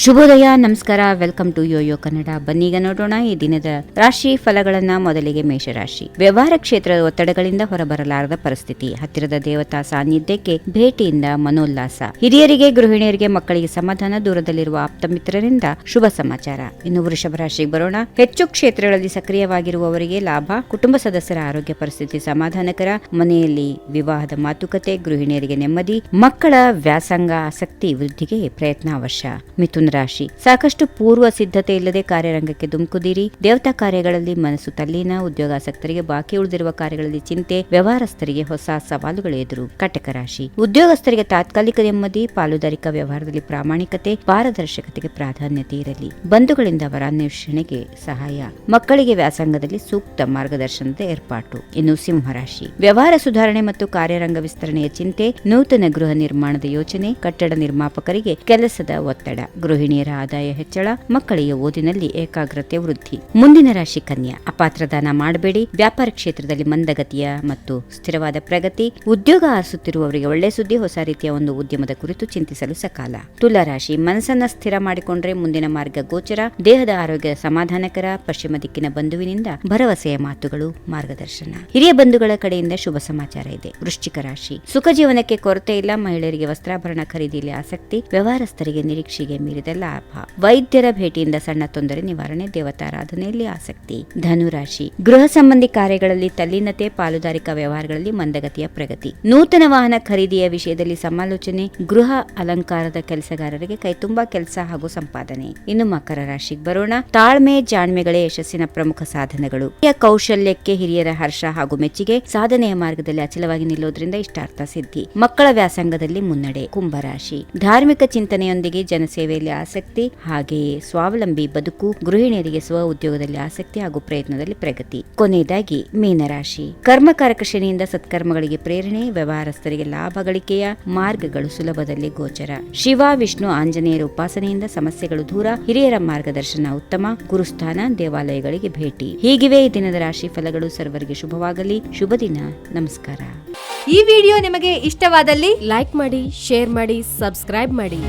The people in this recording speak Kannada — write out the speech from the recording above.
ಶುಭೋದಯ, ನಮಸ್ಕಾರ. Welcome to Yoyo Kannada. ಬನ್ನೀಗ ನೋಡೋಣ ಈ ದಿನದ ರಾಶಿ ಫಲಗಳನ್ನ. ಮೊದಲಿಗೆ ಮೇಷರಾಶಿ. ವ್ಯವಹಾರ ಕ್ಷೇತ್ರದ ಒತ್ತಡಗಳಿಂದ ಹೊರಬರಲಾರದ ಪರಿಸ್ಥಿತಿ, ಹತ್ತಿರದ ದೇವತಾ ಸಾನ್ನಿಧ್ಯಕ್ಕೆ ಭೇಟಿಯಿಂದ ಮನೋಲ್ಲಾಸ, ಹಿರಿಯರಿಗೆ ಗೃಹಿಣಿಯರಿಗೆ ಮಕ್ಕಳಿಗೆ ಸಮಾಧಾನ, ದೂರದಲ್ಲಿರುವ ಆಪ್ತ ಮಿತ್ರರಿಂದ ಶುಭ ಸಮಾಚಾರ. ಇನ್ನು ವೃಷಭ ರಾಶಿಗೆ ಬರೋಣ. ಹೆಚ್ಚು ಕ್ಷೇತ್ರಗಳಲ್ಲಿ ಸಕ್ರಿಯವಾಗಿರುವವರಿಗೆ ಲಾಭ, ಕುಟುಂಬ ಸದಸ್ಯರ ಆರೋಗ್ಯ ಪರಿಸ್ಥಿತಿ ಸಮಾಧಾನಕರ, ಮನೆಯಲ್ಲಿ ವಿವಾಹದ ಮಾತುಕತೆ, ಗೃಹಿಣಿಯರಿಗೆ ನೆಮ್ಮದಿ, ಮಕ್ಕಳ ವ್ಯಾಸಂಗ ಆಸಕ್ತಿ ವೃದ್ಧಿಗೆ ಪ್ರಯತ್ನ ಅವಶ್ಯ. ಮಿಥುನ ರಾಶಿ. ಸಾಕಷ್ಟು ಪೂರ್ವ ಸಿದ್ಧತೆ ಇಲ್ಲದೆ ಕಾರ್ಯರಂಗಕ್ಕೆ ಧುಮುಕುದಿರಿ, ದೇವತಾ ಕಾರ್ಯಗಳಲ್ಲಿ ಮನಸ್ಸು ತಲ್ಲೀನ, ಉದ್ಯೋಗಾಸಕ್ತರಿಗೆ ಬಾಕಿ ಉಳಿದಿರುವ ಕಾರ್ಯಗಳಲ್ಲಿ ಚಿಂತೆ, ವ್ಯವಹಾರಸ್ಥರಿಗೆ ಹೊಸ ಸವಾಲುಗಳು ಎದುರು. ಕಟಕ ರಾಶಿ. ಉದ್ಯೋಗಸ್ಥರಿಗೆ ತಾತ್ಕಾಲಿಕ ನೆಮ್ಮದಿ, ಪಾಲುದಾರಿಕಾ ವ್ಯವಹಾರದಲ್ಲಿ ಪ್ರಾಮಾಣಿಕತೆ, ಪಾರದರ್ಶಕತೆಗೆ ಪ್ರಾಧಾನ್ಯತೆ ಇರಲಿ, ಬಂಧುಗಳಿಂದ ಅವರ ಅನ್ವೇಷಣೆಗೆ ಸಹಾಯ, ಮಕ್ಕಳಿಗೆ ವ್ಯಾಸಂಗದಲ್ಲಿ ಸೂಕ್ತ ಮಾರ್ಗದರ್ಶನದ ಏರ್ಪಾಟು. ಇನ್ನು ಸಿಂಹರಾಶಿ. ವ್ಯವಹಾರ ಸುಧಾರಣೆ ಮತ್ತು ಕಾರ್ಯರಂಗ ವಿಸ್ತರಣೆಯ ಚಿಂತೆ, ನೂತನ ಗೃಹ ನಿರ್ಮಾಣದ ಯೋಚನೆ, ಕಟ್ಟಡ ನಿರ್ಮಾಪಕರಿಗೆ ಕೆಲಸದ ಒತ್ತಡ, ಗೃಹಿಣಿಯರ ಆದಾಯ ಹೆಚ್ಚಳ, ಮಕ್ಕಳಿಗೆ ಓದಿನಲ್ಲಿ ಏಕಾಗ್ರತೆ ವೃದ್ಧಿ. ಮುಂದಿನ ರಾಶಿ ಕನ್ಯಾ. ಅಪಾತ್ರ ದಾನ ಮಾಡಬೇಡಿ, ವ್ಯಾಪಾರ ಕ್ಷೇತ್ರದಲ್ಲಿ ಮಂದಗತಿಯ ಮತ್ತು ಸ್ಥಿರವಾದ ಪ್ರಗತಿ, ಉದ್ಯೋಗ ಆರಿಸುತ್ತಿರುವವರಿಗೆ ಒಳ್ಳೆ ಸುದ್ದಿ, ಹೊಸ ರೀತಿಯ ಒಂದು ಉದ್ಯಮದ ಕುರಿತು ಚಿಂತಿಸಲು ಸಕಾಲ. ತುಲಾ ರಾಶಿ. ಮನಸ್ಸನ್ನ ಸ್ಥಿರ ಮಾಡಿಕೊಂಡ್ರೆ ಮುಂದಿನ ಮಾರ್ಗ ಗೋಚರ, ದೇಹದ ಆರೋಗ್ಯ ಸಮಾಧಾನಕರ, ಪಶ್ಚಿಮ ದಿಕ್ಕಿನ ಬಂಧುವಿನಿಂದ ಭರವಸೆಯ ಮಾತುಗಳು, ಮಾರ್ಗದರ್ಶನ, ಹಿರಿಯ ಬಂಧುಗಳ ಕಡೆಯಿಂದ ಶುಭ ಸಮಾಚಾರ ಇದೆ. ವೃಶ್ಚಿಕ ರಾಶಿ. ಸುಖ ಜೀವನಕ್ಕೆ ಕೊರತೆ ಇಲ್ಲ, ಮಹಿಳೆಯರಿಗೆ ವಸ್ತ್ರಾಭರಣ ಖರೀದಿಯಲ್ಲಿ ಆಸಕ್ತಿ, ವ್ಯವಹಾರಸ್ಥರಿಗೆ ನಿರೀಕ್ಷೆಗೆ ಮೀರಿದ ಲಾಭ, ವೈದ್ಯರ ಭೇಟಿಯಿಂದ ಸಣ್ಣ ತೊಂದರೆ ನಿವಾರಣೆ, ದೇವತಾರಾಧನೆಯಲ್ಲಿ ಆಸಕ್ತಿ. ಧನುರಾಶಿ. ಗೃಹ ಸಂಬಂಧಿ ಕಾರ್ಯಗಳಲ್ಲಿ ತಲ್ಲೀನತೆ, ಪಾಲುದಾರಿಕಾ ವ್ಯವಹಾರಗಳಲ್ಲಿ ಮಂದಗತಿಯ ಪ್ರಗತಿ, ನೂತನ ವಾಹನ ಖರೀದಿಯ ವಿಷಯದಲ್ಲಿ ಸಮಾಲೋಚನೆ, ಗೃಹ ಅಲಂಕಾರದ ಕೆಲಸಗಾರರಿಗೆ ಕೈತುಂಬಾ ಕೆಲಸ ಹಾಗೂ ಸಂಪಾದನೆ. ಇನ್ನು ಮಕರ ರಾಶಿಗೆ ಬರೋಣ. ತಾಳ್ಮೆ ಜಾಣ್ಮೆಗಳೇ ಯಶಸ್ಸಿನ ಪ್ರಮುಖ ಸಾಧನಗಳು. ಕೌಶಲ್ಯಕ್ಕೆ ಹಿರಿಯರ ಹರ್ಷ ಹಾಗೂ ಮೆಚ್ಚುಗೆ, ಸಾಧನೆಯ ಮಾರ್ಗದಲ್ಲಿ ಅಚಲವಾಗಿ ನಿಲ್ಲೋದ್ರಿಂದ ಇಷ್ಟಾರ್ಥ ಸಿದ್ಧಿ, ಮಕ್ಕಳ ವ್ಯಾಸಂಗದಲ್ಲಿ ಮುನ್ನಡೆ. ಕುಂಭರಾಶಿ. ಧಾರ್ಮಿಕ ಚಿಂತನೆಯೊಂದಿಗೆ ಜನಸೇವೆಯಲ್ಲಿ ಆಸಕ್ತಿ, ಹಾಗೆಯೇ ಸ್ವಾವಲಂಬಿ ಬದುಕು, ಗೃಹಿಣಿಯರಿಗೆ ಸ್ವ ಉದ್ಯೋಗದಲ್ಲಿ ಆಸಕ್ತಿ ಹಾಗೂ ಪ್ರಯತ್ನದಲ್ಲಿ ಪ್ರಗತಿ. ಕೊನೆಯದಾಗಿ ಮೀನರಾಶಿ. ಕರ್ಮಕಾರಕ ಶನಿಯಿಂದ ಸತ್ಕರ್ಮಗಳಿಗೆ ಪ್ರೇರಣೆ, ವ್ಯವಹಾರಸ್ಥರಿಗೆ ಲಾಭ ಗಳಿಕೆಯ ಮಾರ್ಗಗಳು ಸುಲಭದಲ್ಲಿ ಗೋಚರ. ಶಿವ, ವಿಷ್ಣು, ಆಂಜನೇಯರ ಉಪಾಸನೆಯಿಂದ ಸಮಸ್ಯೆಗಳು ದೂರ, ಹಿರಿಯರ ಮಾರ್ಗದರ್ಶನ ಉತ್ತಮ, ಗುರುಸ್ಥಾನ, ದೇವಾಲಯಗಳಿಗೆ ಭೇಟಿ. ಹೀಗಿವೆ ಈ ದಿನದ ರಾಶಿ ಫಲಗಳು. ಸರ್ವರಿಗೆ ಶುಭವಾಗಲಿ. ಶುಭ ದಿನ. ನಮಸ್ಕಾರ. ಈ ವಿಡಿಯೋ ನಿಮಗೆ ಇಷ್ಟವಾದಲ್ಲಿ ಲೈಕ್ ಮಾಡಿ, ಶೇರ್ ಮಾಡಿ, ಸಬ್ಸ್ಕ್ರೈಬ್ ಮಾಡಿ.